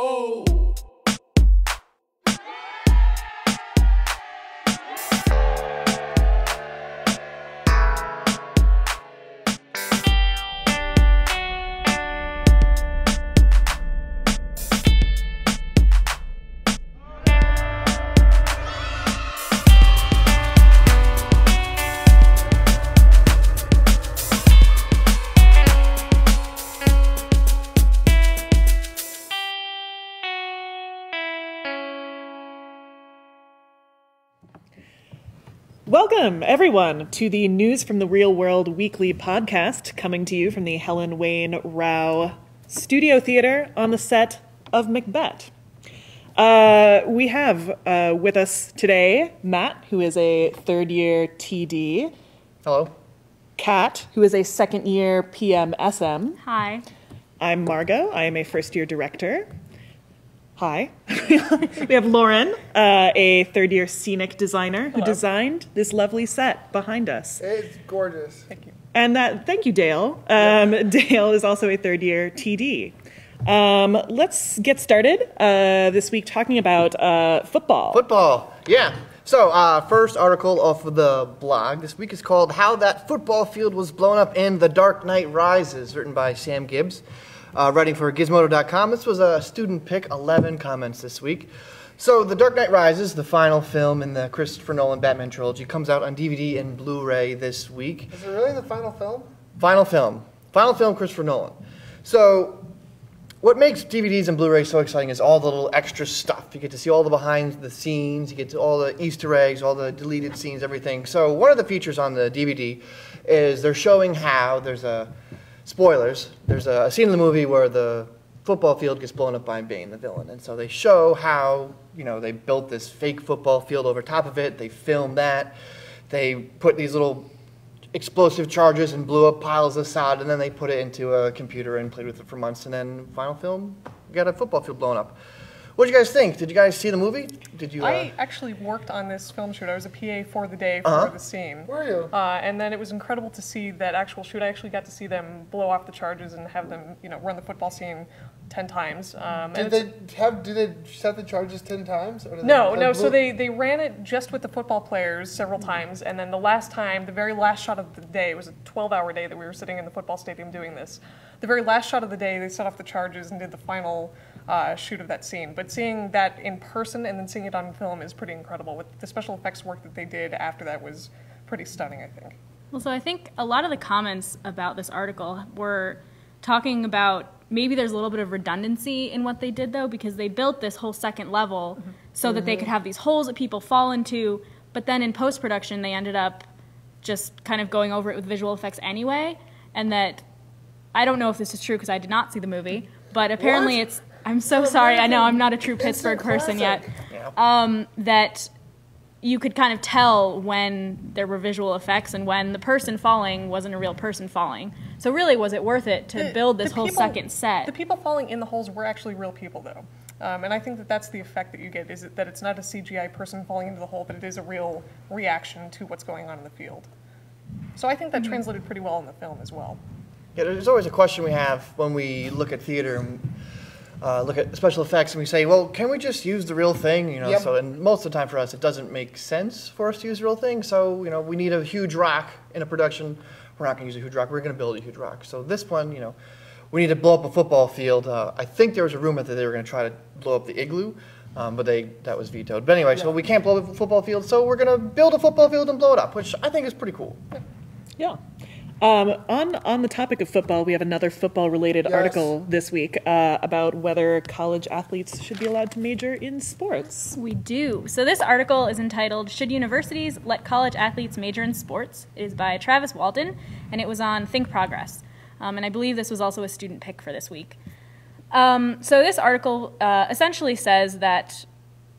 Oh. Welcome, everyone, to the News from the Real World weekly podcast, coming to you from the Helen Wayne Rao Studio Theater on the set of Macbeth. We have with us today Matt, who is a third-year TD. Hello. Kat, who is a second-year PMSM. Hi. I'm Margot. I am a first-year director. Hi. We have Lauren, a third-year scenic designer who designed this lovely set behind us. It's gorgeous. Thank you. And thank you, Dale. Dale is also a third-year TD. Let's get started this week talking about football. Football, yeah. So, first article of the blog this week is called How That Football Field Was Blown Up in The Dark Knight Rises, written by Sam Gibbs. Writing for Gizmodo.com. This was a student pick, 11 comments this week. So, The Dark Knight Rises, the final film in the Christopher Nolan Batman trilogy, comes out on DVD and Blu-ray this week. Is it really the final film? Final film. Final film, Christopher Nolan. So, what makes DVDs and Blu-ray so exciting is all the little extra stuff. You get to see all the behind the scenes, you get to all the Easter eggs, all the deleted scenes, everything. So, one of the features on the DVD is they're showing how spoilers, there's a scene in the movie where the football field gets blown up by Bane, the villain. And so they show how, they built this fake football field over top of it. They filmed that. They put these little explosive charges and blew up piles of sod, and then they put it into a computer and played with it for months. And then final film, we got a football field blown up. What did you guys think? Did you guys see the movie? Did you? I actually worked on this film shoot. I was a PA for the day for the scene. Were you? And then it was incredible to see that actual shoot. I actually got to see them blow off the charges and have them, run the football scene 10 times. Did they set the charges 10 times? Or No. So they ran it just with the football players several times, and then the very last shot of the day, it was a 12-hour day that we were sitting in the football stadium doing this. The very last shot of the day, they set off the charges and did the final shoot of that scene. But seeing that in person and then seeing it on film is pretty incredible. With the special effects work that they did after that was pretty stunning, I think. Well, so I think a lot of the comments about this article were talking about maybe there's a little bit of redundancy in what they did, though, because they built this whole second level so that they could have these holes that people fall into, but then in post-production they ended up just kind of going over it with visual effects anyway, and that, I don't know if this is true because I did not see the movie, but apparently I'm so sorry, I know I'm not a true Pittsburgh person yet, that you could kind of tell when there were visual effects and when the person falling wasn't a real person falling. So really, was it worth it to build this whole second set? The people falling in the holes were actually real people, though. And I think that that's the effect that you get, is that it's not a CGI person falling into the hole, but it is a real reaction to what's going on in the field. So I think that translated pretty well in the film as well. Yeah, there's always a question we have when we look at theater and look at special effects, and we say, well, can we just use the real thing? So, and most of the time for us, it doesn't make sense for us to use the real thing. So, we need a huge rock in a production. We're not going to use a huge rock. We're going to build a huge rock. So this one, we need to blow up a football field. I think there was a rumor that they were going to try to blow up the igloo, but that was vetoed. But anyway, so we can't blow up a football field, so we're going to build a football field and blow it up, which I think is pretty cool. Yeah. On the topic of football, we have another football-related article this week about whether college athletes should be allowed to major in sports. We do. So this article is entitled, Should Universities Let College Athletes Major in Sports? It is by Travis Walton, and it was on Think Progress. And I believe this was also a student pick for this week. So this article essentially says that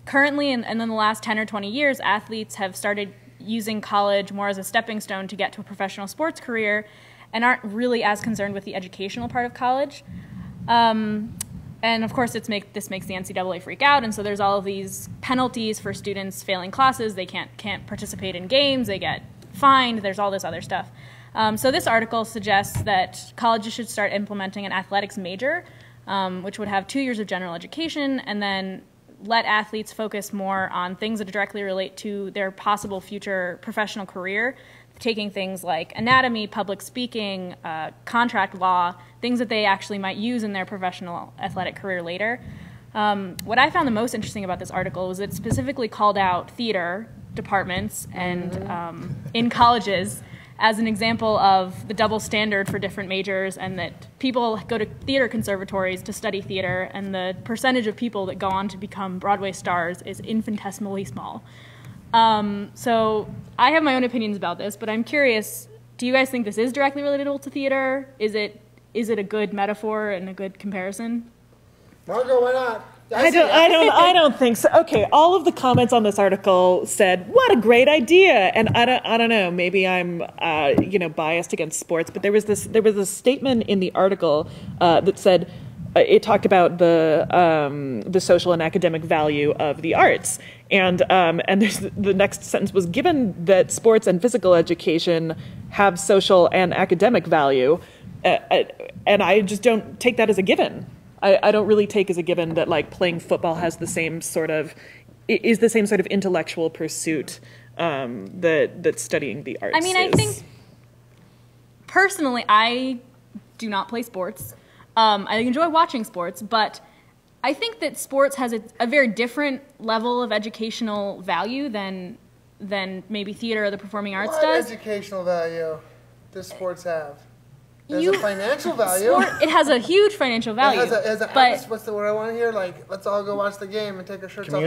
currently, and in the last 10 or 20 years, athletes have started using college more as a stepping stone to get to a professional sports career and aren't really as concerned with the educational part of college. And of course, this makes the NCAA freak out, and so there's all of these penalties for students failing classes. They can't participate in games, they get fined, there's all this other stuff. So this article suggests that colleges should start implementing an athletics major which would have 2 years of general education and then let athletes focus more on things that directly relate to their possible future professional career, taking things like anatomy, public speaking, contract law, things that they actually might use in their professional athletic career later. What I found the most interesting about this article was it specifically called out theater departments and in colleges as an example of the double standard for different majors, and that people go to theater conservatories to study theater, and the percentage of people that go on to become Broadway stars is infinitesimally small. So I have my own opinions about this, but I'm curious, do you guys think this is directly relatable to theater? Is it a good metaphor and a good comparison? Margo, why not? I don't think so. Okay, all of the comments on this article said, "What a great idea!" And I don't know. Maybe I'm, biased against sports, but there was a statement in the article that said it talked about the social and academic value of the arts, and there's the next sentence was, "Given that sports and physical education have social and academic value," and I just don't take that as a given. I don't really take as a given that like playing football has the same sort of intellectual pursuit that studying the arts. I mean, is. I think personally, I do not play sports. I enjoy watching sports, but I think that sports has a very different level of educational value than maybe theater or the performing arts does. What educational value does sports have? There's a financial value. It has a huge financial value. It has a what's the word I want to hear? Like, let's all go watch the game and take our shirts off.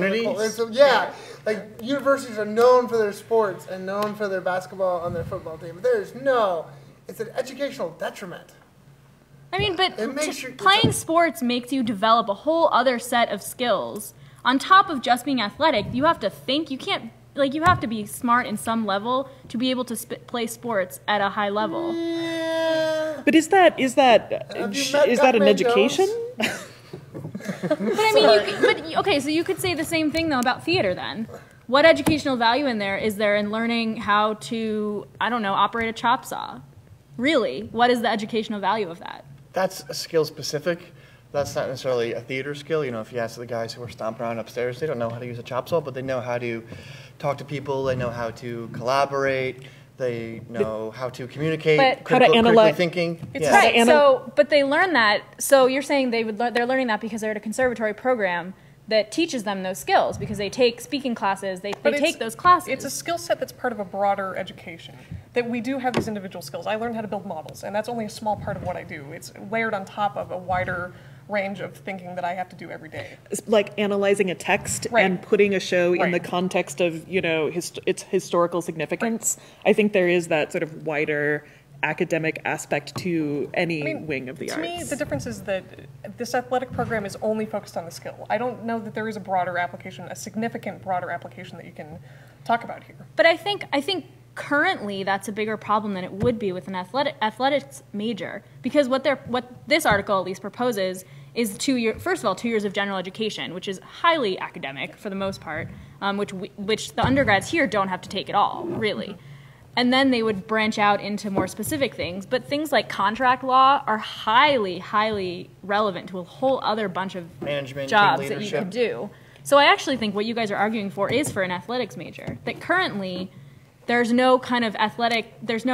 Yeah, like universities are known for their sports and known for their basketball on their football team. But it's an educational detriment. I mean, but playing sports makes you develop a whole other set of skills. On top of just being athletic, you have to think. You can't, you have to be smart in some level to be able to play sports at a high level. But is that an education? But I mean, okay, so you could say the same thing though about theater then. What educational value is there in learning how to, operate a chop saw? Really, what is the educational value of that? That's a skill specific. That's not necessarily a theater skill. If you ask the guys who are stomping around upstairs, they don't know how to use a chop saw, but they know how to talk to people. They know how to collaborate. They know how to communicate, critically thinking. It's right. But they learn that. So you're saying they're learning that because they're at a conservatory program that teaches them those skills, because they take speaking classes, they take those classes. It's a skill set that's part of a broader education. That we do have these individual skills. I learned how to build models, and that's only a small part of what I do. It's layered on top of a wider range of thinking that I have to do every day. It's like analyzing a text and putting a show in the context of, its historical significance. Right. I think there is that sort of wider academic aspect to any wing of the arts. To me, the difference is that this athletic program is only focused on the skill. I don't know that there is a broader application, a significant broader application that you can talk about here. But I think currently that's a bigger problem than it would be with an athletics major, because what this article at least proposes is 2 years. First of all, 2 years of general education, which is highly academic for the most part, which the undergrads here don't have to take at all, really. And then they would branch out into more specific things. But things like contract law are highly, highly relevant to a whole other bunch of management, jobs that you could do. So I actually think what you guys are arguing for is for an athletics major. That currently there's no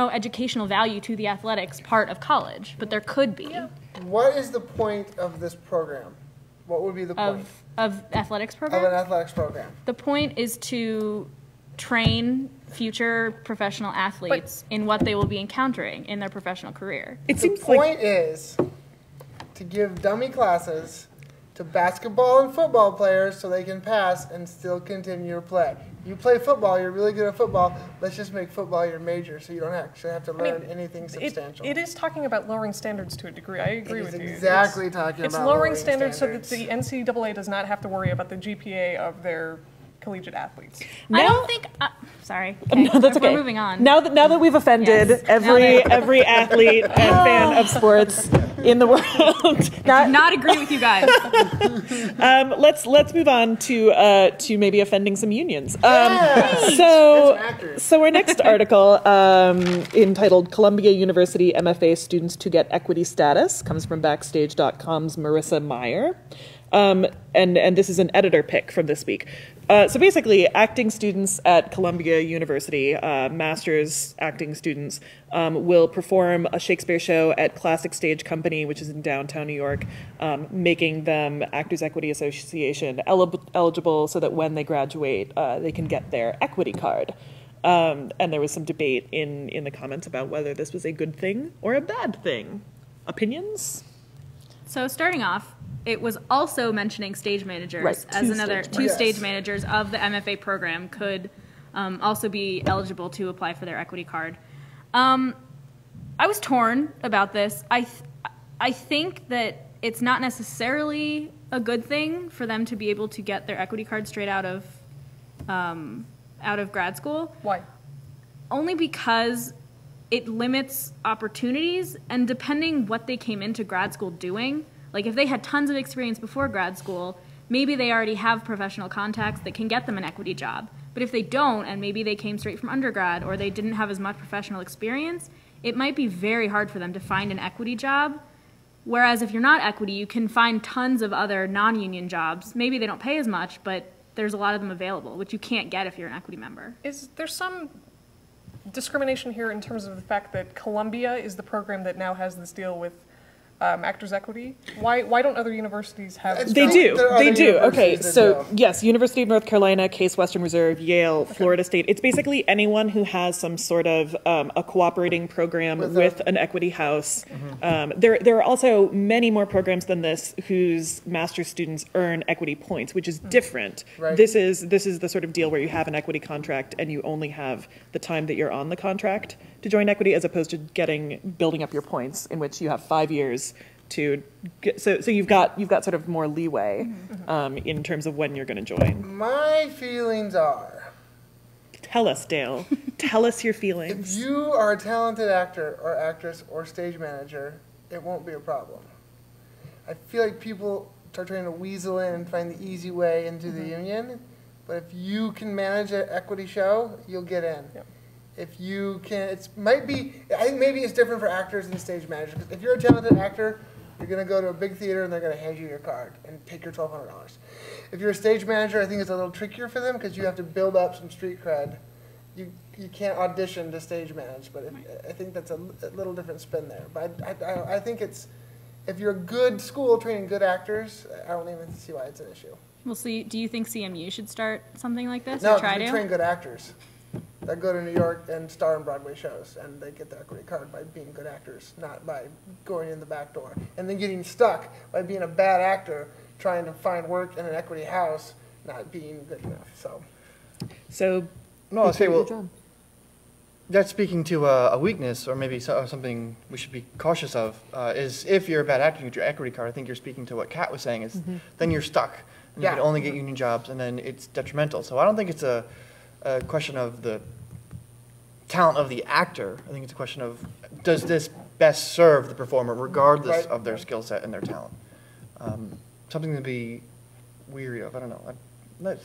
educational value to the athletics part of college, but there could be. Yeah. What is the point of this program? What would be the point? Of athletics program? Of an athletics program. The point is to train future professional athletes in what they will be encountering in their professional career. The point is to give dummy classes to basketball and football players so they can pass and still continue to play. You play football, you're really good at football, let's just make football your major so you don't actually have to learn anything substantial. It is talking about lowering standards to a degree. I agree with you. Exactly talking about lowering standards so that the NCAA does not have to worry about the GPA of their collegiate athletes. I don't think. Sorry. Okay. No, that's okay. We're moving on. Now that we've offended every athlete and fan of sports, in the world. Not agree with you guys. Let's move on to maybe offending some unions. Yes! So That's actors. so our next article, entitled "Columbia University MFA Students to Get Equity Status," comes from Backstage.com's Marissa Meyer. And this is an editor pick from this week. So basically, acting students at Columbia University, master's acting students, will perform a Shakespeare show at Classic Stage Company, which is in downtown New York, making them Actors Equity Association eligible so that when they graduate, they can get their equity card. And there was some debate in the comments about whether this was a good thing or a bad thing. Opinions? So starting off, it was also mentioning stage managers Right, as two another stage two managers. stage Yes. managers of the MFA program could also be eligible to apply for their equity card. I was torn about this. I think that it's not necessarily a good thing for them to be able to get their equity card straight out of grad school. Why? Only because it limits opportunities, and depending what they came into grad school doing, like if they had tons of experience before grad school, maybe they already have professional contacts that can get them an equity job. But if they don't, and maybe they came straight from undergrad or they didn't have as much professional experience, it might be very hard for them to find an equity job. Whereas if you're not equity, you can find tons of other non-union jobs. Maybe they don't pay as much, but there's a lot of them available, which you can't get if you're an equity member. Is there some discrimination here in terms of the fact that Columbia is the program that now has this deal with Actors Equity? Why don't other universities have this? They do. There are They other do. Okay, universities that so do. yes, University of North Carolina, Case Western Reserve, Yale, Florida State. It's basically anyone who has some sort of a cooperating program with an equity house. There are also many more programs than this whose master's students earn equity points, which is different. Right. This is the sort of deal where you have an equity contract and you only have the time that you're on the contract to join equity, as opposed to building up your points, in which you have 5 years to get, so you've got sort of more leeway in terms of when you're going to join. My feelings are, Tell us, Dale. Tell us your if feelings. you are a talented actor or actress or stage manager, it won't be a problem. I feel like people start trying to weasel in and find the easy way into the union, but if you can manage an equity show, you'll get in. Yep. If you can, I think maybe it's different for actors and stage managers. 'Cause if you're a talented actor, you're going to go to a big theater and they're going to hand you your card and take your $1,200. If you're a stage manager, I think it's a little trickier for them because you have to build up some street cred. You can't audition to stage manage, but I think that's a little different spin there. But I think it's, if you're a good school training good actors, I don't even see why it's an issue. Well, so do you think CMU should start something like this No, or try we to? train good actors that go to New York and star in Broadway shows, and they get the equity card by being good actors, not by going in the back door. And then getting stuck by being a bad actor, trying to find work in an equity house, not being good enough. So, No, I'll say, good well, job. that's speaking to a weakness, or maybe something we should be cautious of, is if you're a bad actor and you get your equity card, I think you're speaking to what Kat was saying, is then you're stuck. And you Yeah. can only get union jobs, and then it's detrimental. So I don't think it's a question of the talent of the actor. I think it's a question of, does this best serve the performer, regardless Right. of their skill set and their talent? Something to be weary of. I don't know.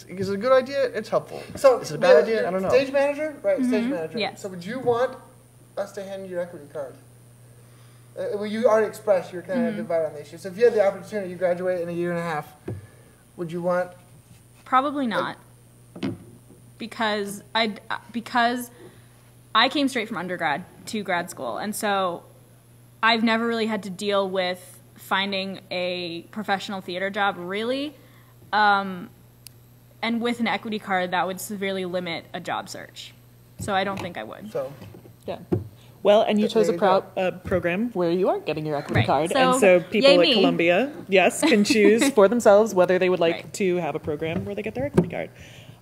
Is it a good idea? It's helpful. So, is it a bad idea? I don't know. Stage manager? Right, stage manager. Yes. So would you want us to hand you your equity card? Well, you already expressed you're kind of divided on the issue. So if you had the opportunity, you graduate in a year and a half, would you want? Probably not, because I came straight from undergrad to grad school, and so I've never really had to deal with finding a professional theater job, really. And with an equity card, that would severely limit a job search. So I don't think I would. So Yeah. Well, and you There chose you go. a program where you aren't getting your equity Right. card. So, and so people yay at me. Columbia, yes, can choose for themselves whether they would like Right. to have a program where they get their equity card.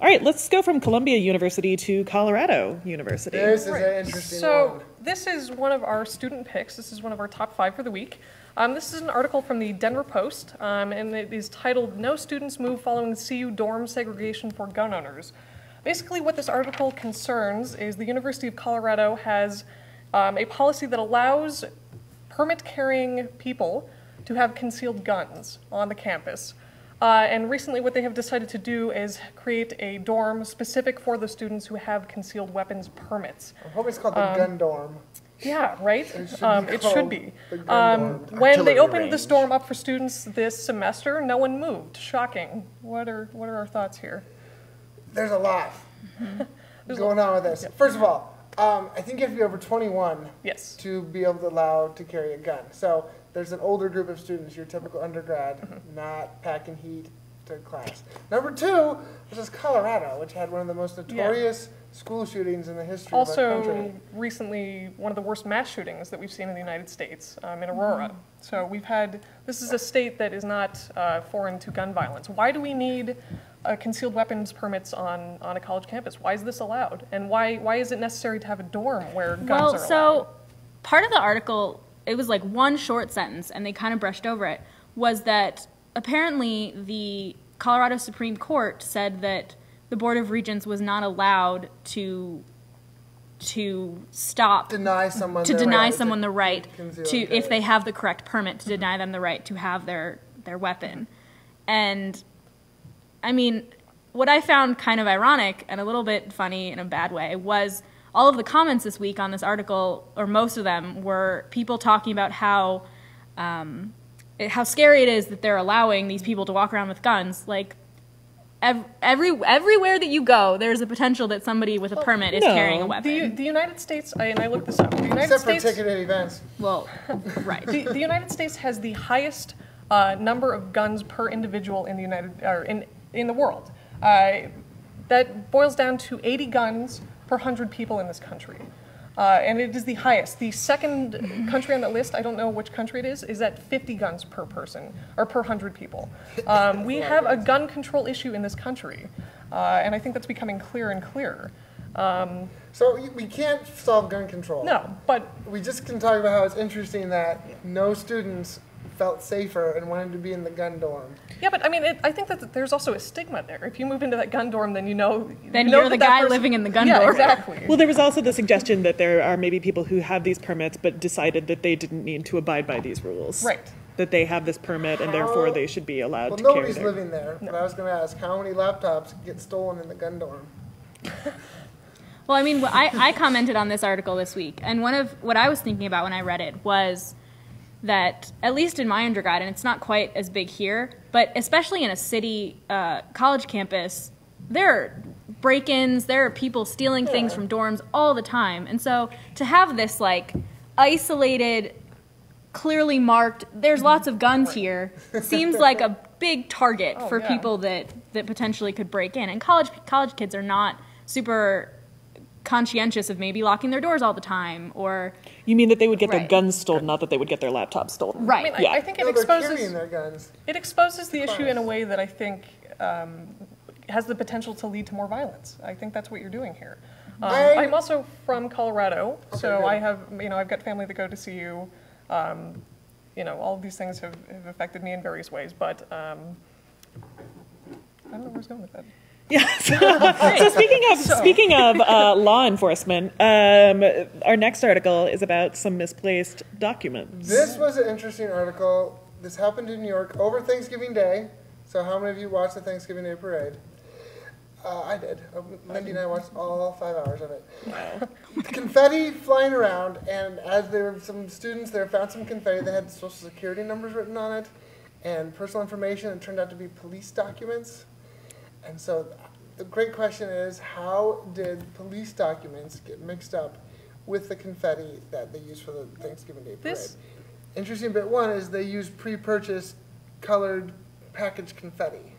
All right, let's go from Columbia University to Colorado University. this is an interesting So one. this is one of our student picks. This is one of our top 5 for the week. This is an article from the Denver Post, and it is titled, "No Students Move Following CU Dorm Segregation for Gun Owners." Basically, what this article concerns is the University of Colorado has a policy that allows permit carrying people to have concealed guns on the campus. And recently what they have decided to do is create a dorm specific for the students who have concealed weapons permits. I hope it's called the gun dorm. Yeah, right? It should be It called should be. the gun dorm. When Artillery they opened this range. dorm up for students this semester, no one moved. Shocking. What are our thoughts here? There's a lot going on with this. First of all, I think you have to be over 21 Yes. to be able to allow to carry a gun. So there's an older group of students, your typical undergrad, not packing heat to class. Number two, this is Colorado, which had one of the most notorious school shootings in the history of our Also, country. recently, one of the worst mass shootings that we've seen in the United States, in Aurora. So this is a state that is not foreign to gun violence. Why do we need concealed weapons permits on a college campus? Why is this allowed? And why is it necessary to have a dorm where guns Well, are so allowed? part of the article, it was like one short sentence, and they kind of brushed over it, was that apparently the Colorado Supreme Court said that the Board of Regents was not allowed to stop Deny someone to their deny right someone to the right conceal to, and if they carry. have the correct permit, to deny them the right to have their weapon. And I mean, what I found kind of ironic and a little bit funny in a bad way was all of the comments this week on this article, or most of them, were people talking about how scary it is that they're allowing these people to walk around with guns. Like, everywhere that you go, there's a potential that somebody with a permit is no. carrying a weapon. The United States, and I looked this up, the United Except for States... ticketed events. Well, right. The United States has the highest number of guns per individual in the in the world. That boils down to 80 guns per 100 people in this country. And it is the highest. The second country on that list, I don't know which country it is at 50 guns per person, or per 100 people. We have a gun control issue in this country, and I think that's becoming clearer and clearer. So we can't solve gun control. No, but We just can talk about how it's interesting that no students felt safer and wanted to be in the gun dorm. yeah, but I mean, I think that there's also a stigma there. If you move into that gun dorm, then you know. Then you know you're the that guy person- living in the gun yeah, dorm. exactly. Well, there was also the suggestion that there are maybe people who have these permits but decided that they didn't need to abide by these rules. Right. That they have this permit and therefore they should be allowed Well, to carry nobody's their... living there, but I was going to ask, how many laptops get stolen in the gun dorm? Well, I mean, I commented on this article this week, and one of what I was thinking about when I read it was that, at least in my undergrad, and it's not quite as big here, but especially in a city college campus, there are break-ins, there are people stealing things from dorms all the time. And so to have this, like, isolated, clearly marked, there's lots of guns here, seems like a big target for yeah. people that potentially could break in. And college kids are not super conscientious of maybe locking their doors all the time, or You mean that they would get their Right. guns stolen, not that they would get their laptops stolen? right. I mean, Yeah. I think No, it they're carrying exposes their guns. the issue in a way that I think has the potential to lead to more violence. I think that's what you're doing here. I'm also from Colorado, so good. I have, I've got family that go to CU. All of these things have affected me in various ways, but I don't know where I was going with that. Yeah. So speaking of law enforcement, our next article is about some misplaced documents. This was an interesting article. This happened in New York over Thanksgiving Day. So how many of you watched the Thanksgiving Day parade? I did. Lindy and I watched all 5 hours of it. Wow. Confetti flying around, and as there were some students there found some confetti that had social security numbers written on it and personal information. It turned out to be police documents. And so the great question is, how did police documents get mixed up with the confetti that they used for the Thanksgiving Day parade? Interesting bit one is they used pre-purchased colored packaged confetti.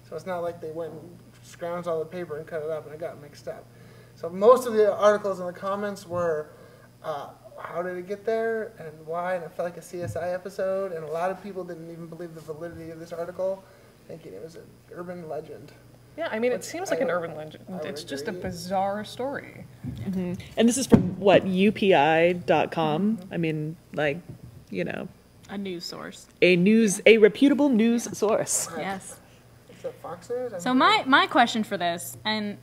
So it's not like they went and scrounged all the paper and cut it up and it got mixed up. So most of the articles in the comments were, how did it get there and why? And it felt like a CSI episode. And a lot of people didn't even believe the validity of this article, thinking it was an urban legend. Yeah, I mean, it Which seems I like an would- urban legend. I would It's just a agree. bizarre story. And this is from, what, UPI.com? I mean, like, A news source. a reputable news source. Yes. Is that Fox News? So my question for this, and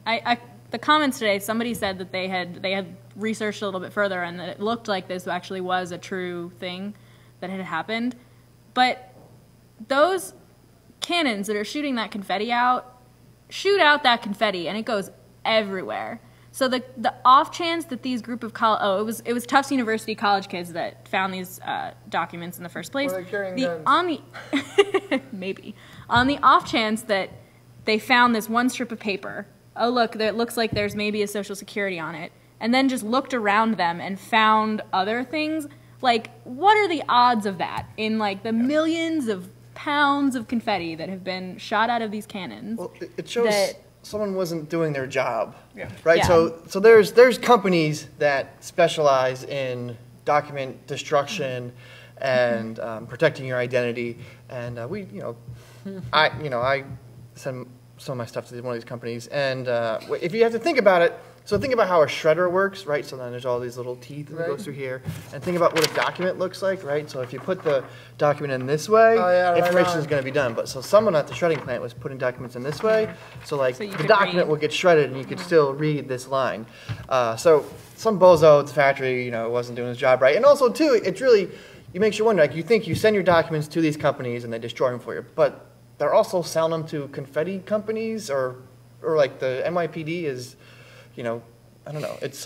the comments today, somebody said that they had researched a little bit further, and that it looked like this actually was a true thing that had happened. But those cannons that are shooting that confetti out, shoot out that confetti, and it goes everywhere. So the off chance that these group of it was Tufts University college kids that found these documents in the first place. Were they carrying guns? Maybe on the off chance that they found this one strip of paper. Oh look, it looks like there's maybe a Social Security on it, and then just looked around them and found other things. Like, what are the odds of that in like the millions of pounds of confetti that have been shot out of these cannons? Well, it shows someone wasn't doing their job, Yeah. right? Yeah. So there's companies that specialize in document destruction and protecting your identity, and I send some of my stuff to one of these companies, and if you have to think about it. So think about how a shredder works, right? So then there's all these little teeth that goes through here. And think about what a document looks like, right? So if you put the document in this way, information is going to be done. But so someone at the shredding plant was putting documents in this way. So like So you the could document read. will get shredded and you could still read this line. So some bozo at the factory, wasn't doing his job right. And also too, it's really, it makes you wonder, like you think you send your documents to these companies and they destroy them for you. But they're also selling them to confetti companies or like the NYPD is, I don't know. It's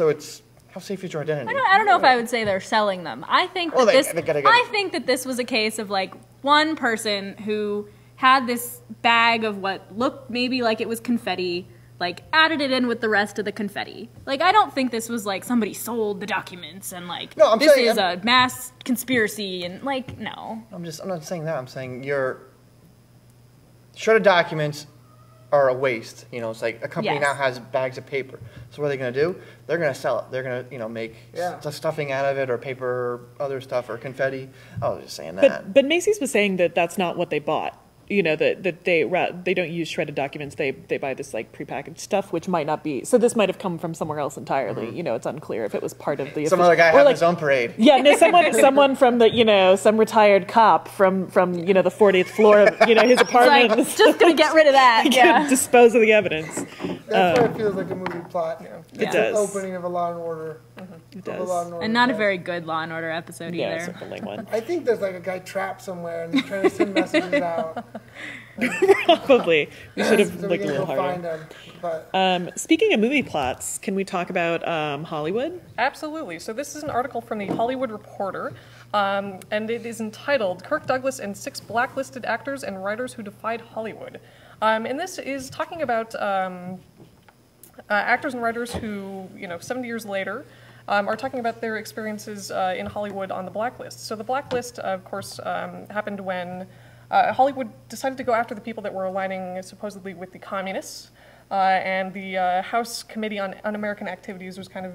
how safe is your identity? I don't know if I would say they're selling them. I think Well, that they gotta get I it. think that this was a case of like one person who had this bag of what looked maybe like it was confetti, like added it in with the rest of the confetti. Like I don't think this was like somebody sold the documents and like No, I'm this saying- is a mass conspiracy and like no. I'm not saying that. I'm saying your shredded documents are a waste. It's like a company Yes. now has bags of paper. So what are they going to do? They're going to sell it. They're going to, make stuffing out of it or paper or other stuff or confetti. I was just saying that. But Macy's was saying that that's not what they bought. That they don't use shredded documents. They buy this like prepackaged stuff, which might not be. So this might have come from somewhere else entirely. It's unclear if it was part of the. Some other guy or had like, his own parade. Yeah, no, someone from the some retired cop from the 40th floor of his apartment. Like just gonna get rid of that. could Yeah. dispose of the evidence. That's why it feels like a movie plot. It's It the does. opening of a Law and Order. It Of a does. Law and Order And not a plot. very good Law and Order episode Yeah, either. certainly one. I think there's like a guy trapped somewhere and he's trying to send messages out. Probably we should have So we looked a can little go find harder. him. But Speaking of movie plots, can we talk about Hollywood? Absolutely. So this is an article from the Hollywood Reporter, and it is entitled "Kirk Douglas and 6 Blacklisted Actors and Writers Who Defied Hollywood." And this is talking about actors and writers who, 70 years later, are talking about their experiences in Hollywood on the blacklist. So the blacklist, of course, happened when Hollywood decided to go after the people that were aligning supposedly with the communists, and the House Committee on Un-American Activities was kind of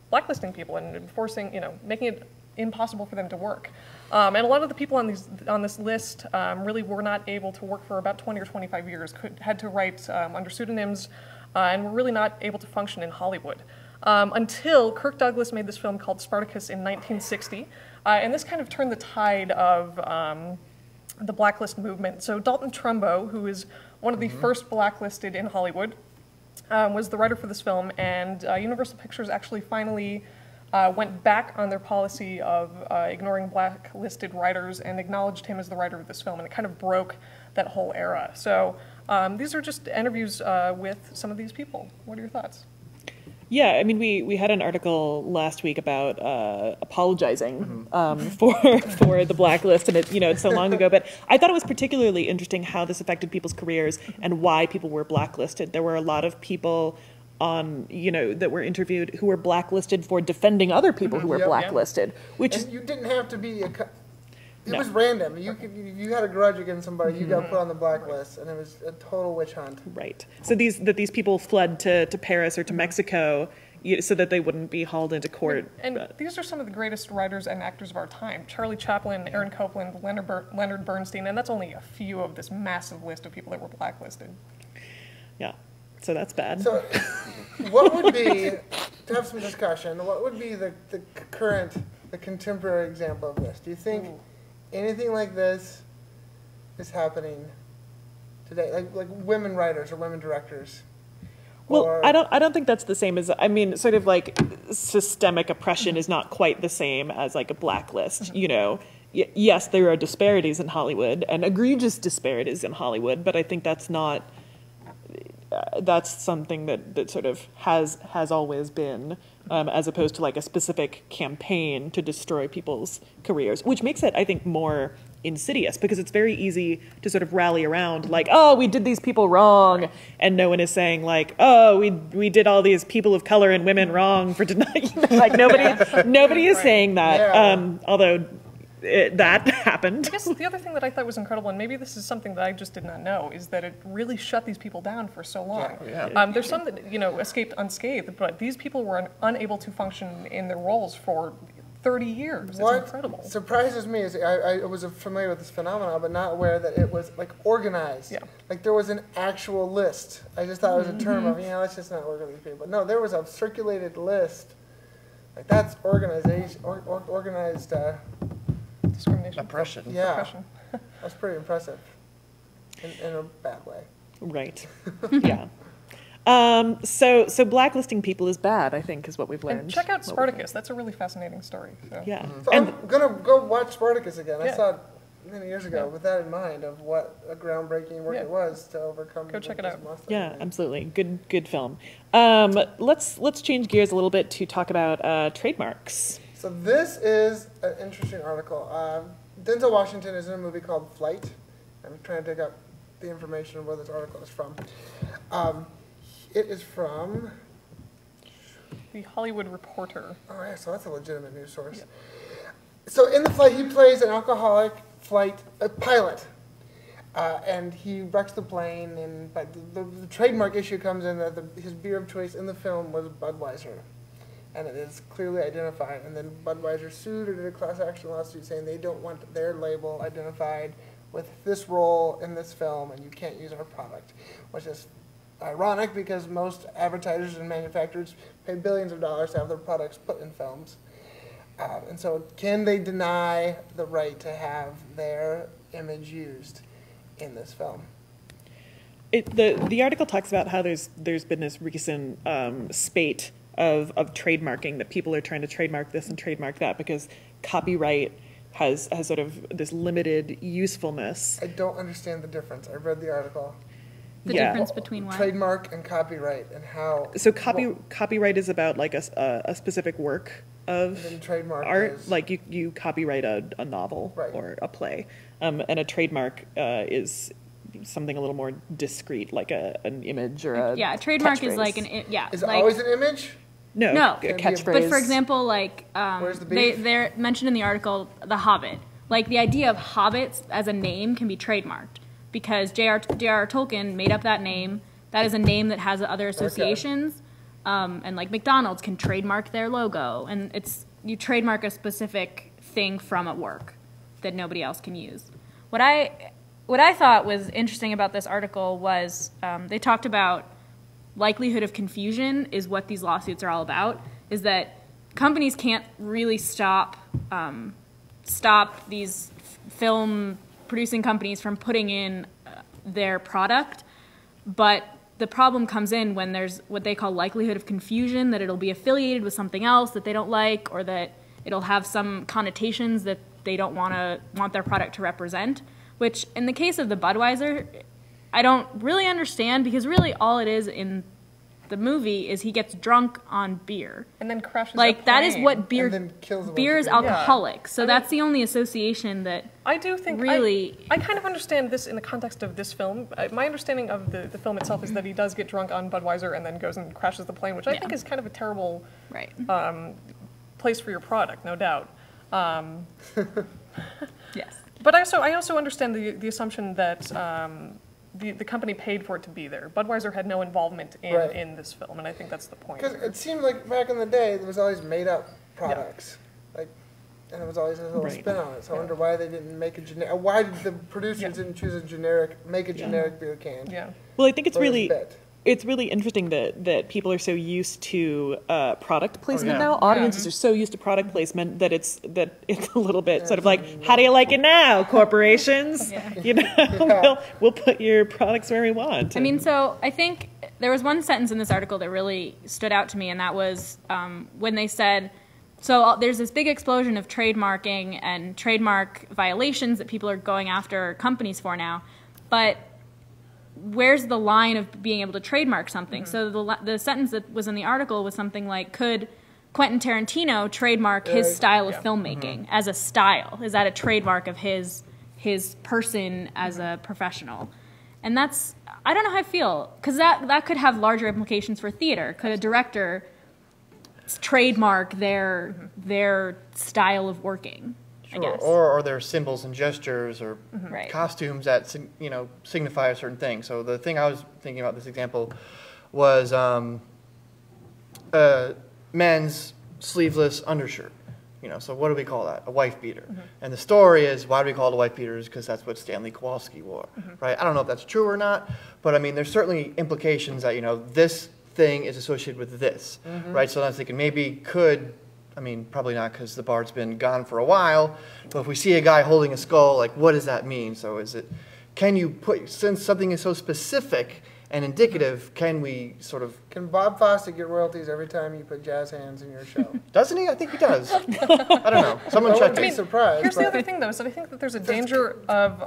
blacklisting people and forcing, making it impossible for them to work. And a lot of the people on this list really were not able to work for about 20 or 25 years, had to write under pseudonyms, and were really not able to function in Hollywood. Until Kirk Douglas made this film called Spartacus in 1960, and this kind of turned the tide of the blacklist movement. So Dalton Trumbo, who is one of the first blacklisted in Hollywood, was the writer for this film, and Universal Pictures actually finally went back on their policy of ignoring blacklisted writers and acknowledged him as the writer of this film, and it kind of broke that whole era. So these are just interviews with some of these people. What are your thoughts? Yeah, I mean, we had an article last week about apologizing for the blacklist, and it's so long ago. But I thought it was particularly interesting how this affected people's careers and why people were blacklisted. There were a lot of people on that were interviewed who were blacklisted for defending other people who were Yep. blacklisted, which is and you didn't have to be It No. was random. If you had a grudge against somebody, you got put on the blacklist, and it was a total witch hunt. right. So these people fled to Paris or to Mexico so that they wouldn't be hauled into court. And these are some of the greatest writers and actors of our time. Charlie Chaplin, Aaron Copland, Leonard Bernstein, and that's only a few of this massive list of people that were blacklisted. Yeah, so that's bad. So, what would be, to have some discussion, what would be the contemporary example of this? Do you think anything like this is happening today? Like women writers or women directors? Well, Or- I don't think that's the same as, I mean, sort of like systemic oppression is not quite the same as like a blacklist, you know. Yes, there are disparities in Hollywood and egregious disparities in Hollywood, but I think that's not, that's something that sort of has always been, as opposed to like a specific campaign to destroy people's careers, which makes it, I think, more insidious because it's very easy to sort of rally around like, oh, we did these people wrong, and no one is saying like, oh, we did all these people of color and women wrong for denying, like nobody is saying that, Yeah. although that happened. I guess the other thing that I thought was incredible, and maybe this is something that I just did not know, is that it really shut these people down for so long. Yeah. There's some that, you know, escaped unscathed, but these people were unable to function in their roles for 30 years. What It's incredible. surprises me is I was familiar with this phenomenon, but not aware that it was like organized. Yeah. Like there was an actual list. I just thought it was a term of, let's just not work with these people. But no, there was a circulated list. Like that's organization, organized. Discrimination. Oppression. Yeah, Oppression. that's pretty impressive. In a bad way. Right. Yeah. So blacklisting people is bad, I think, is what we've learned. And check out What we've Spartacus. That's a really fascinating story. So. learned. Yeah. So And I'm gonna go watch Spartacus again. I Yeah. saw it many years ago Yeah. with that in mind of what a groundbreaking work Yeah. it was to overcome. Go check it this out. monster. yeah, absolutely. Good film. Let's change gears a little bit to talk about trademarks. So this is an interesting article. Denzel Washington is in a movie called Flight. I'm trying to dig up the information of where this article is from. It is from, The Hollywood Reporter. oh yeah, so that's a legitimate news source. So in the flight, he plays an alcoholic pilot. And he wrecks the plane, but the trademark issue comes in that his beer of choice in the film was Budweiser. And it is clearly identified. And then Budweiser sued or did a class action lawsuit saying they don't want their label identified with this role in this film, and you can't use our product, which is ironic because most advertisers and manufacturers pay billions of dollars to have their products put in films. And so can they deny the right to have their image used in this film? The article talks about how there's been this recent spate of trademarking, that people are trying to trademark this and trademark that because copyright has sort of this limited usefulness. I don't understand the difference. I read the article. The Yeah. difference between what? Trademark and copyright and how. So copyright is about like a specific work of And then trademark art, is- like you copyright a novel Right. or a play, and a trademark is something a little more discreet, like an image or a Yeah, a trademark is catchphrase. like Is like, it always an image? no No. a Can it be a- catchphrase. But for example, like Where's the beef? they're mentioned in the article, The Hobbit. Like the idea of hobbits as a name can be trademarked because J.R. Tolkien made up that name. That is a name that has other associations, and like McDonald's can trademark their logo, and you trademark a specific thing from a work that nobody else can use. What I thought was interesting about this article was they talked about likelihood of confusion is what these lawsuits are all about, is that companies can't really stop these film producing companies from putting in their product, but the problem comes in when there's what they call likelihood of confusion, that it'll be affiliated with something else that they don't like, or that it'll have some connotations that they don't want their product to represent, which in the case of the Budweiser, I don't really understand, because really all it is in the movie is he gets drunk on beer. And then crashes Like a that is plane. what beer And then kills a bunch beer of is people. alcoholic. So I mean- that's the only association that I do think really- I kind of understand this in the context of this film. My understanding of the film itself is that he does get drunk on Budweiser and then goes and crashes the plane, which I Yeah. think is kind of a terrible right. place for your product, no doubt. Yes. But I also understand the assumption that the company paid for it to be there. Budweiser had no involvement Right. in this film, and I think that's the point. Because it seemed like back in the day, there was always made up products. Like, and it was always a little Right. spin on it. So I wonder why they didn't make a generic. Why did the producers Yeah. didn't choose a generic beer can? Yeah. Well, I think it's for this really bit? it's really interesting that people are so used to product placement yeah. now. Audiences are so used to product placement that it's a little bit sort of like, how do you like it now, corporations? Yeah. You know, we'll put your products where we want. I mean, so I think there was one sentence in this article that really stood out to me, and that was when they said, so there's this big explosion of trademarking and trademark violations that people are going after companies for now, but where's the line of being able to trademark something? So the sentence that was in the article was something like, could Quentin Tarantino trademark his style of filmmaking as a style? Is that a trademark of his person as a professional? And that's, I don't know how I feel, because that could have larger implications for theater. Could a director trademark their style of working? I guess. Or their symbols and gestures or Right. costumes that signify a certain thing. So the thing I was thinking about this example was men's sleeveless undershirt. So what do we call that? A wife beater. And the story is, why do we call it a wife beater? Is because that's what Stanley Kowalski wore, right? I don't know if that's true or not, but I mean, there's certainly implications that this thing is associated with this, right? So I was thinking probably not, because the bard's been gone for a while, but if we see a guy holding a skull, like, what does that mean? So since something is so specific and indicative, can Bob Fosse get royalties every time you put jazz hands in your show? Doesn't he? I think he does. I don't know. Someone I check wouldn't be it. surprised. Here's the but- other thing, though, is that I think that there's a danger of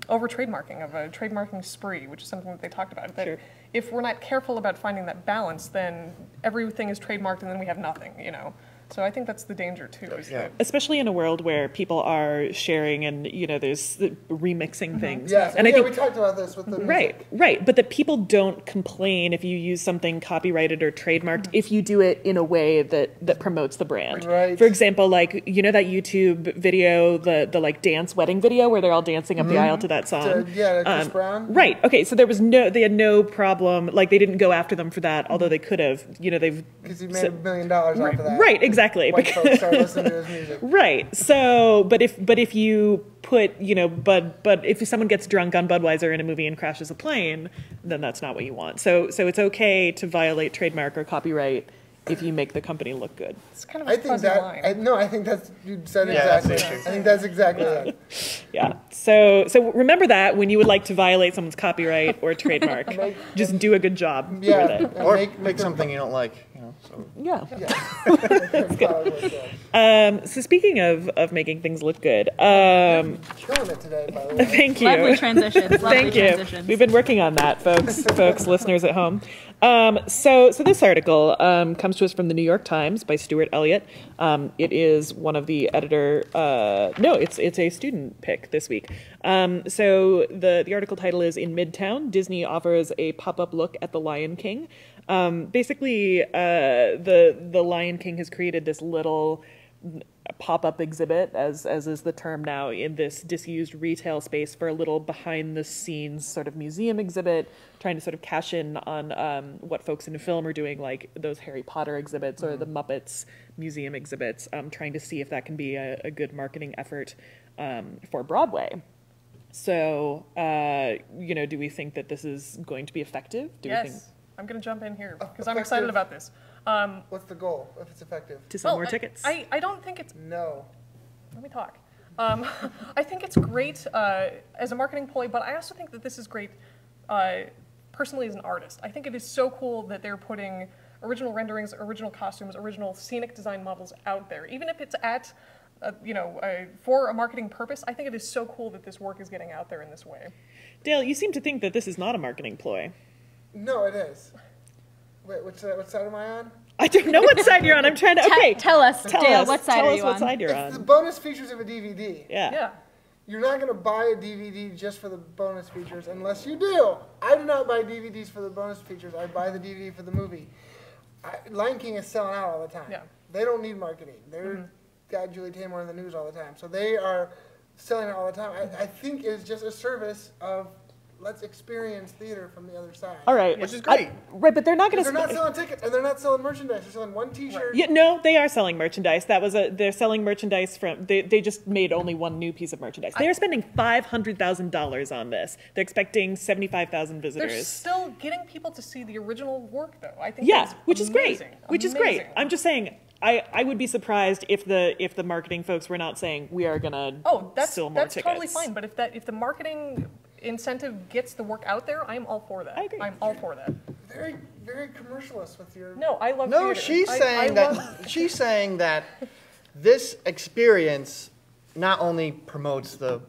over-trademarking, of a trademarking spree, which is something that they talked about. That if we're not careful about finding that balance, then everything is trademarked and then we have nothing, So I think that's the danger, too. Is that Especially in a world where people are sharing and, there's remixing things. Yes, And I think we talked about this with the music. Right. But that people don't complain if you use something copyrighted or trademarked if you do it in a way that promotes the brand. Right. For example, like, that YouTube video, the like dance wedding video where they're all dancing up the aisle to that song. Chris Brown. Right. Okay. So they had no problem. Like, they didn't go after them for that, although they could have. They've Because he made $1 million off of that. right. Exactly. White folks start listening to his music. Right. So, but if you put, but if someone gets drunk on Budweiser in a movie and crashes a plane, then that's not what you want. So it's okay to violate trademark or copyright if you make the company look good. it's kind of I a think fuzzy line. I think that's, you said Yeah, exactly. that's it. I think that's exactly it. Yeah. So remember that when you would like to violate someone's copyright or trademark, just do a good job Yeah. with it. and Or make make something you don't like. So. Yeah. That's probably what it said. So speaking of making things look good, Killing it today, by the way. thank you. Lovely transitions. Lovely Thank you. transitions. We've been working on that, folks, listeners at home. So this article comes to us from the New York Times by Stuart Elliott. It is one of the editor. No, it's a student pick this week. So the article title is "In Midtown, Disney offers a pop-up look at the Lion King." Basically, the Lion King has created this little pop-up exhibit, as is the term now, in this disused retail space for a little behind-the-scenes sort of museum exhibit, trying to sort of cash in on what folks in film are doing, like those Harry Potter exhibits or the Muppets museum exhibits, trying to see if that can be a good marketing effort for Broadway. So, do we think that this is going to be effective? Do we think Yes. I'm going to jump in here because I'm excited about this. What's the goal, if it's effective? to sell more tickets? I don't think it's... No. Let me talk. I think it's great as a marketing ploy, but I also think that this is great personally as an artist. I think it is so cool that they're putting original renderings, original costumes, original scenic design models out there. Even if it's at, for a marketing purpose, I think it is so cool that this work is getting out there in this way. Dale, you seem to think that this is not a marketing ploy. No, it is. Wait, what side am I on? I don't know what side you're on. I'm trying to. Okay, Tell us, tell Dale, us. what side tell are us you what on? side you're It's the on. bonus features of a DVD. Yeah. You're not going to buy a DVD just for the bonus features unless you do. I do not buy DVDs for the bonus features. I buy the DVD for the movie. Lion King is selling out all the time. Yeah. They don't need marketing. They're got Julie Taymor in the news all the time. So they are selling out all the time. I think it's just a service of let's experience theater from the other side. All right. Which is great. Right, but they're not going to. They're not selling tickets and they're not selling merchandise. They're selling one T-shirt. Yeah, no, they are selling merchandise. They're selling merchandise from. They just made only one new piece of merchandise. They are spending $500,000 on this. They're expecting 75,000 They're visitors. still getting people to see the original work, though. I think Yeah, that's which is great. amazing. Which is great. Amazing. I'm just saying. I would be surprised if the marketing folks were not saying we are gonna sell more tickets. totally fine. But if the marketing incentive gets the work out there, I'm all for that. I agree. I'm all for that. very, very commercialist with your. No, I love No, theater. she's I saying love- she's saying that this experience not only promotes the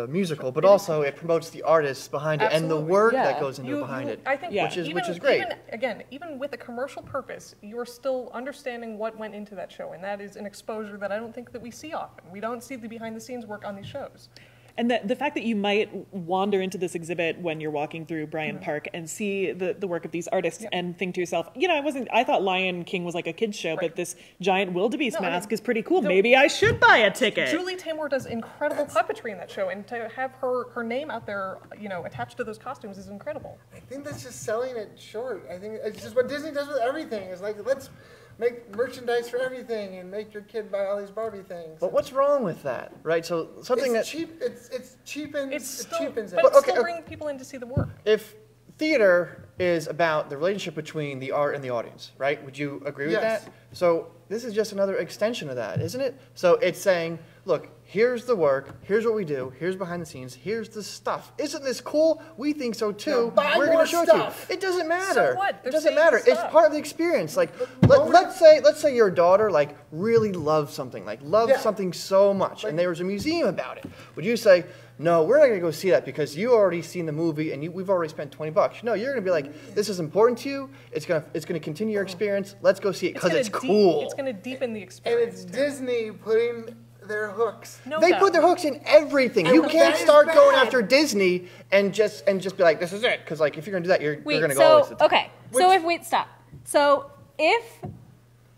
musical, but also it promotes the artists behind it and the Absolutely. work Yeah. that goes into behind it. I think Yeah. which is even, great. Even with a commercial purpose, you're still understanding what went into that show, and that is an exposure that I don't think that we see often. We don't see the behind-the-scenes work on these shows. And the fact that you might wander into this exhibit when you're walking through Bryant Park and see the work of these artists and think to yourself, I thought Lion King was like a kid's show, but this giant wildebeest No, I mean, mask is pretty cool. the- Maybe I should buy a ticket. Julie Taymor does incredible puppetry in that show, and to have her name out there, attached to those costumes is incredible. I think that's just selling it short. I think it's just what Disney does with everything. It's like, let's make merchandise for everything and make your kid buy all these Barbie things. But what's wrong with that, right? So something it's that cheap. It cheapens. It's It still, cheapens it. but it's okay, still bringing people in to see the work. if theater is about the relationship between the art and the audience, right? Would you agree with Yes. that? So this is just another extension of that, isn't it? So it's saying, look, here's the work, here's what we do, here's behind the scenes, here's the stuff. Isn't this cool? We think so too. Now buy We're more going to show stuff. it to you. It doesn't matter. what? It They're doesn't saying matter. It's stuff. part of the experience. Like moment- let's say your daughter like really loves something, like loves Yeah. something so much, and there was a museum about it. Would you say, no, we're not going to go see that because you already seen the movie and we've already spent $20? No, you're going to be like, this is important to you. It's going to continue your experience. Let's go see it because it's cool. It's going to deepen the And experience. it's Disney putting their hooks. No They doubt. put their hooks in everything. You that can't is start going bad. after Disney and just be like, this is it. Because like if you're going to do that, you're Wait, going to go all the way to the top. okay. Stop. So if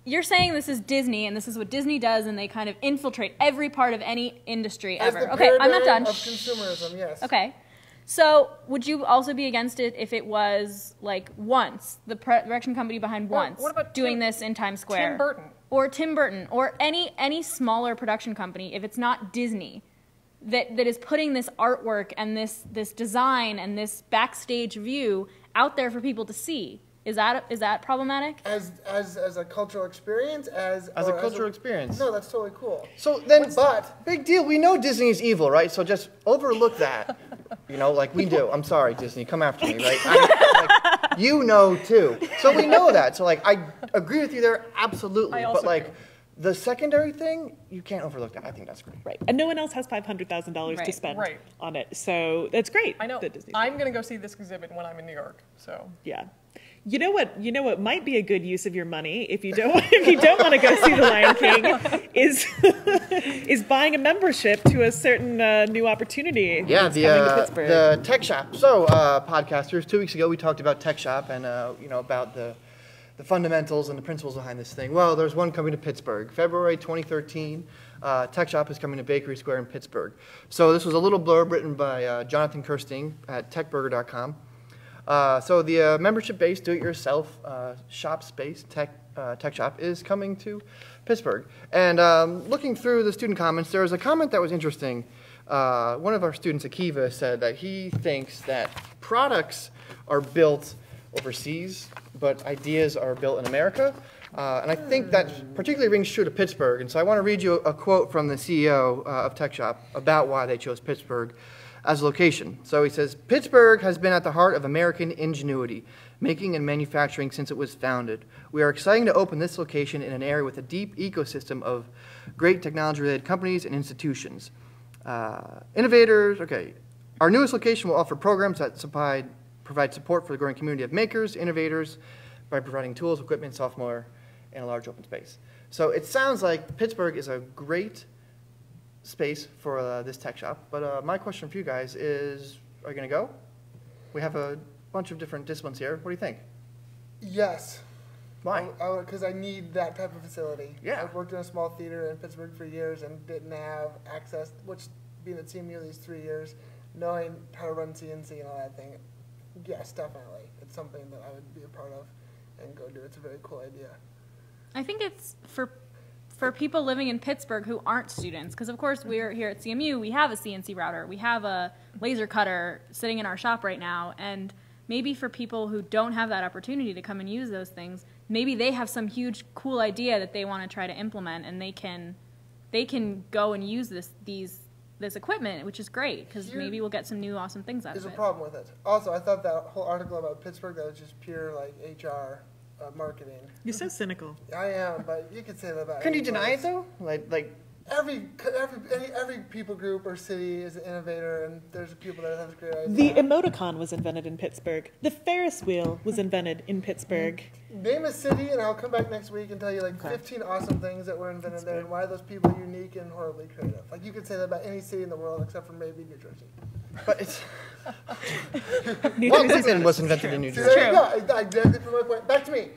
you're saying this is Disney and this is what Disney does and they kind of infiltrate every part of any industry As ever. the Okay, I'm not paradigm done. of consumerism, yes. Okay. So would you also be against it if it was like Once, the production company behind Once, what about doing Tim- this in Times Square? Tim Burton. Or Tim Burton, or any smaller production company, if it's not Disney, that is putting this artwork and this design and this backstage view out there for people to see. Is that problematic? As a cultural experience, As a cultural experience. No, that's totally cool. So then, But- big deal. We know Disney is evil, right? So just overlook that. Like we do. I'm sorry, Disney. Come after me, right? You know too. So we know that. So like, I agree with you there, absolutely. I also But like, do. the secondary thing, you can't overlook that. I think that's great. Right. And no one else has $500,000 to Right, spend right. on it. So that's great. I know. that Disney's I'm going to go see this exhibit when I'm in New York. So Yeah. You know what might be a good use of your money if you don't want to go see The Lion King is buying a membership to a certain new opportunity. Yeah, that's coming to Pittsburgh. the Tech Shop. So, podcasters, 2 weeks ago we talked about Tech Shop and about the fundamentals and the principles behind this thing. Well, there's one coming to Pittsburgh, February 2013. Tech Shop is coming to Bakery Square in Pittsburgh. So this was a little blurb written by Jonathan Kirsting at techburger.com. So the membership-based, do-it-yourself shop space, Tech Shop, is coming to Pittsburgh. And looking through the student comments, there was a comment that was interesting. One of our students, Akiva, said that he thinks that products are built overseas, but ideas are built in America. And I think that particularly rings true to Pittsburgh. And so I want to read you a quote from the CEO of Tech Shop about why they chose Pittsburgh as a location. So he says, Pittsburgh has been at the heart of American ingenuity, making and manufacturing since it was founded. We are excited to open this location in an area with a deep ecosystem of great technology-related companies and institutions. Innovators, okay. Our newest location will offer programs that provide support for the growing community of makers, innovators, by providing tools, equipment, software, and a large open space. So it sounds like Pittsburgh is a great space for this Tech Shop, but my question for you guys is, are you going to go? We have a bunch of different disciplines here. What do you think? Yes. Why? Because I need that type of facility. Yeah. I've worked in a small theater in Pittsburgh for years and didn't have access, which being at CMU these 3 years, knowing how to run CNC and all that thing, yes, definitely. It's something that I would be a part of and go do. It's a very cool idea. I think it's for people living in Pittsburgh who aren't students, because of course we're here at CMU, we have a CNC router, we have a laser cutter sitting in our shop right now, and maybe for people who don't have that opportunity to come and use those things, maybe they have some huge cool idea that they want to try to implement, and they can go and use these this equipment, which is great because Here- maybe we'll get some new awesome things out There's of a it. problem with it. Also, I thought that whole article about Pittsburgh, that was just pure like HR marketing. You're so cynical. I am, but you could say that about. Can you any deny it place. though? Like Every people group or city is an innovator, and there's people that have great ideas. The emoticon was invented in Pittsburgh. The Ferris wheel was invented in Pittsburgh. Name a city, and I'll come back next week and tell you like 15 awesome things that were invented there, and why those people are unique and horribly creative. Like you could say that about any city in the world except for maybe New Jersey. but it's New Walt Jersey's Whitman not- was invented in New See, Jersey. there you go. Exactly for my point. Back to me.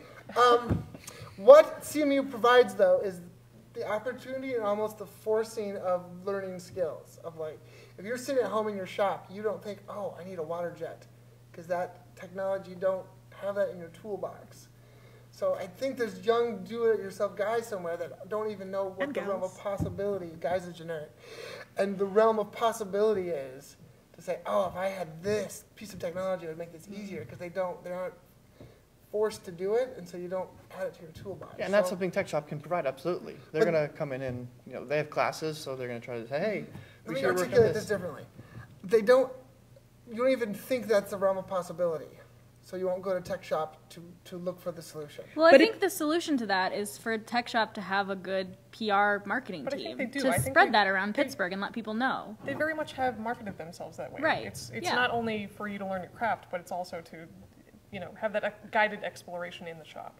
What CMU provides, though, is the opportunity and almost the forcing of learning skills. Of like, if you're sitting at home in your shop, you don't think, oh, I need a water jet, because that technology, you don't have that in your toolbox. So I think there's young do-it-yourself guys somewhere that don't even know what And the realm of gals. possibility, guys is generic, and the realm of possibility is to say, oh, if I had this piece of technology, it would make this easier, because they aren't forced to do it, and so you don't add it to your toolbox. Yeah, and that's So- something Tech Shop can provide, absolutely. They're But- going to come in and, they have classes, so they're going to try to say, hey, Let we me should work on articulate this this. differently. You don't even think that's the realm of possibility. So you won't go to Tech Shop to look for the solution. Well, I But think the solution to that is for Tech Shop to have a good PR marketing But I think team they do. to I think spread they- that around Pittsburgh and let people know. They very much have marketed themselves that way. Right, It's yeah. not only for you to learn your craft, but it's also to, have that guided exploration in the shop.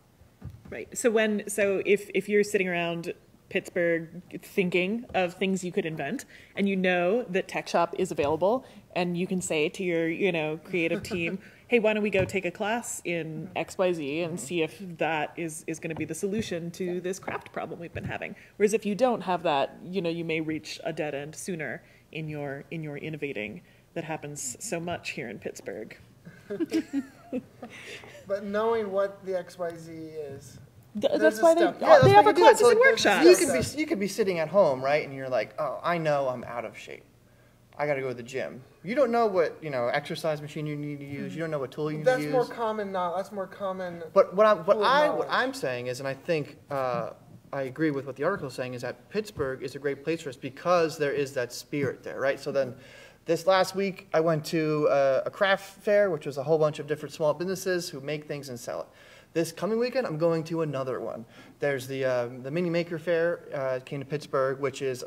Right. So if you're sitting around Pittsburgh thinking of things you could invent, and you know that Tech Shop is available, and you can say to your creative team, hey, why don't we go take a class in XYZ and see if that is going to be the solution to this craft problem we've been having. Whereas if you don't have that, you may reach a dead end sooner in your innovating that happens so much here in Pittsburgh. But knowing what the XYZ is, That's There's why a step. they Yeah, that's have why our you do it. classes So and like, workshops. You could be sitting at home, right, and you're like, oh, I know I'm out of shape. I got to go to the gym. You don't know what exercise machine you need to use. You don't know what tool you need to that's use. more common now. That's more common. But what pool of knowledge. I'm saying is, and I think I agree with what the article is saying, is that Pittsburgh is a great place for us because there is that spirit there, right? So then, this last week I went to a craft fair, which was a whole bunch of different small businesses who make things and sell it. This coming weekend I'm going to another one. There's the Mini Maker Fair came to Pittsburgh, which is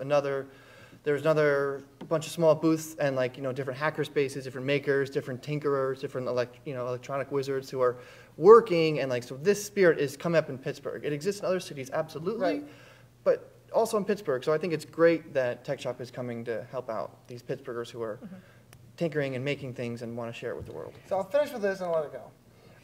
there's another bunch of small booths and different hacker spaces, different makers, different tinkerers, different electronic wizards who are working and so this spirit is coming up in Pittsburgh. It exists in other cities, absolutely, Right. but also in Pittsburgh. So I think it's great that Tech Shop is coming to help out these Pittsburghers who are tinkering and making things and want to share it with the world. So I'll finish with this and I'll let it go.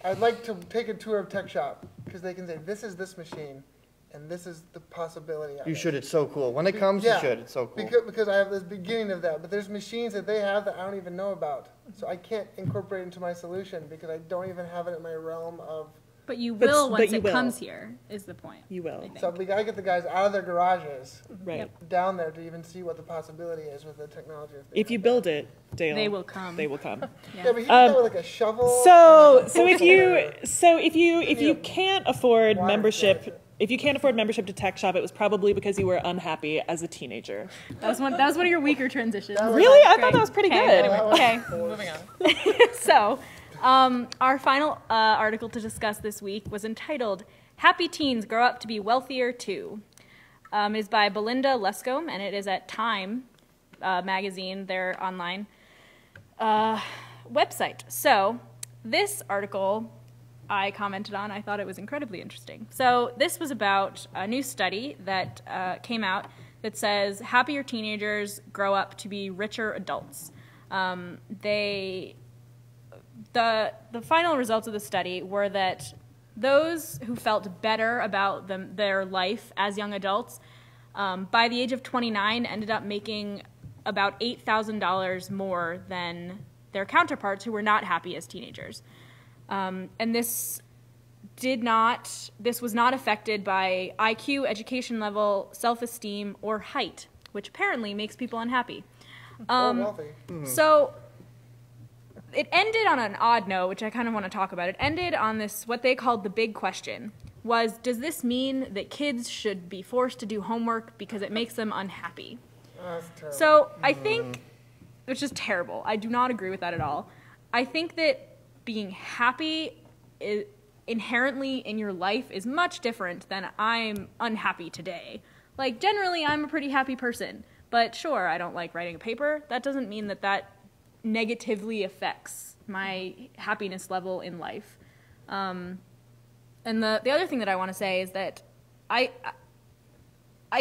I'd like to take a tour of Tech Shop because they can say, this is this machine, and this is the possibility of You it. should, it's so cool. When it comes, Yeah, you should, it's so cool. Because I have this beginning of that, but there's machines that they have that I don't even know about. So I can't incorporate it into my solution because I don't even have it in my realm of. But you But- will but once you it will. comes here, is the point. You will. I think. So we gotta get the guys out of their garages Right. Yep. down there to even see what the possibility is with the technology. If you build it, Dale, They will come. They will come. Yeah, but he did that with like a shovel. So if you Yeah. can't afford Water membership, station. if you can't afford membership to Tech Shop, it was probably because you were unhappy as a teenager. That was one of your weaker transitions. Really? I thought that was pretty Okay, good. anyway, okay. Moving on. So, our final article to discuss this week was entitled "Happy Teens Grow Up to Be Wealthier Too." It is by Belinda Lescombe, and it is at Time magazine, their online website. So, this article I commented on. I thought it was incredibly interesting. So, this was about a new study that came out that says happier teenagers grow up to be richer adults. The final results of the study were that those who felt better about their life as young adults, by the age of 29, ended up making about $8,000 more than their counterparts who were not happy as teenagers. And this was not affected by IQ, education level, self-esteem, or height, which apparently makes people unhappy. Or wealthy. So it ended on an odd note, which I kind of want to talk about. It ended on this, what they called the big question, does this mean that kids should be forced to do homework because it makes them unhappy? That's terrible. So I think it's just terrible. I do not agree with that at all. I think that being happy inherently in your life is much different than I'm unhappy today. Like, generally, I'm a pretty happy person. But sure, I don't like writing a paper. That doesn't mean that that negatively affects my happiness level in life. And the other thing that I want to say is that I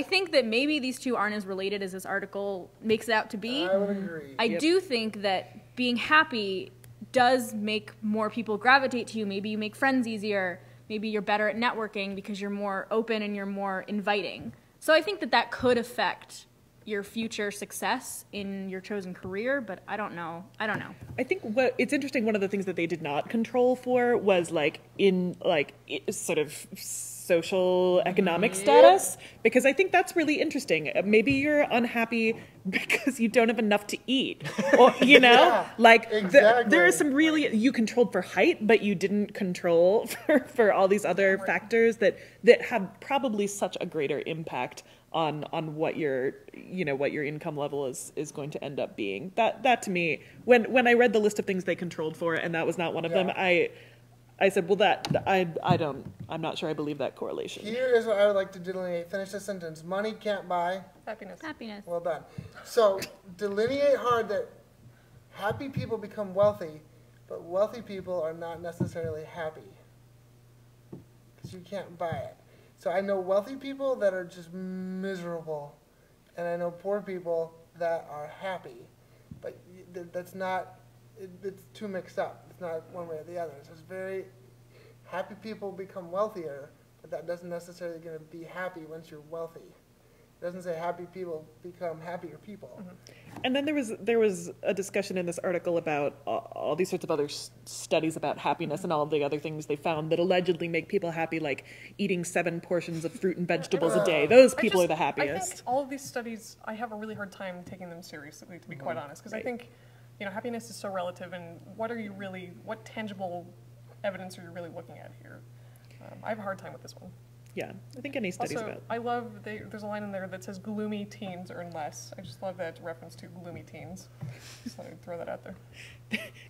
think that maybe these two aren't as related as this article makes it out to be. I would agree. I do think that being happy does make more people gravitate to you. Maybe you make friends easier. Maybe you're better at networking because you're more open and you're more inviting. So I think that that could affect your future success in your chosen career, but I don't know. I think it's interesting. One of the things that they did not control for was sort of social economic status, because I think that's really interesting. Maybe you're unhappy because you don't have enough to eat, or Yeah, exactly. there is some really, you controlled for height, but you didn't control for all these other factors that have probably such a greater impact on what your income level is going to end up being. That to me, when I read the list of things they controlled for and that was not one of them, I said, well, I'm not sure I believe that correlation. Here is what I would like to delineate. Finish the sentence. Money can't buy. Happiness. Happiness. Well done. So delineate hard that happy people become wealthy, but wealthy people are not necessarily happy because you can't buy it. So I know wealthy people that are just miserable, and I know poor people that are happy, but that's not. It's too mixed up. It's not one way or the other. So it's very happy people become wealthier, but that doesn't necessarily going to be happy once you're wealthy. It doesn't say happy people become happier people. And then there was a discussion in this article about all these sorts of other studies about happiness and all of the other things they found that allegedly make people happy, like eating 7 portions of fruit and vegetables a day. Those people are the I happiest. think all of these studies, I have a really hard time taking them seriously, to be quite honest, because I think, happiness is so relative, and what tangible evidence are you really looking at here? I have a hard time with this one. Yeah, I think any studies Also, about. I love, there's a line in there that says gloomy teens earn less. I just love that reference to gloomy teens. Just thought I'd throw that out there.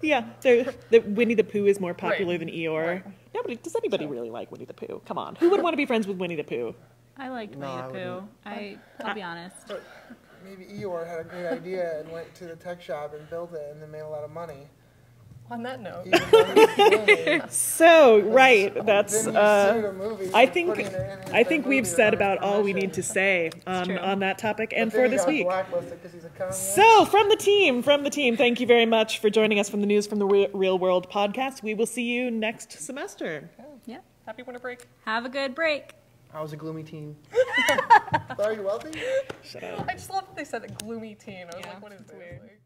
Yeah, the Winnie the Pooh is more popular Right. than Eeyore. Right. Nobody, does anybody really like Winnie the Pooh? Come on, who would want to be friends with Winnie the Pooh? I liked No, I Winnie the Pooh. I'll be honest. But maybe Eeyore had a great idea and went to the tech shop and built it and then made a lot of money. On that note, Even though he was So right, that's. Then he sued a movie I for think putting it in his we've movie said without about all we permission. need to say true. on that topic and But then for he this got week. blacklisted 'cause he's a communist. So from the team, thank you very much for joining us from the News from the Real World podcast. We will see you next semester. Yeah. happy winter break. Have a good break. I was a gloomy teen. Are you wealthy? Shut up. I just love that they said a gloomy teen. I was Yeah, like, what is it's this? weird. Like,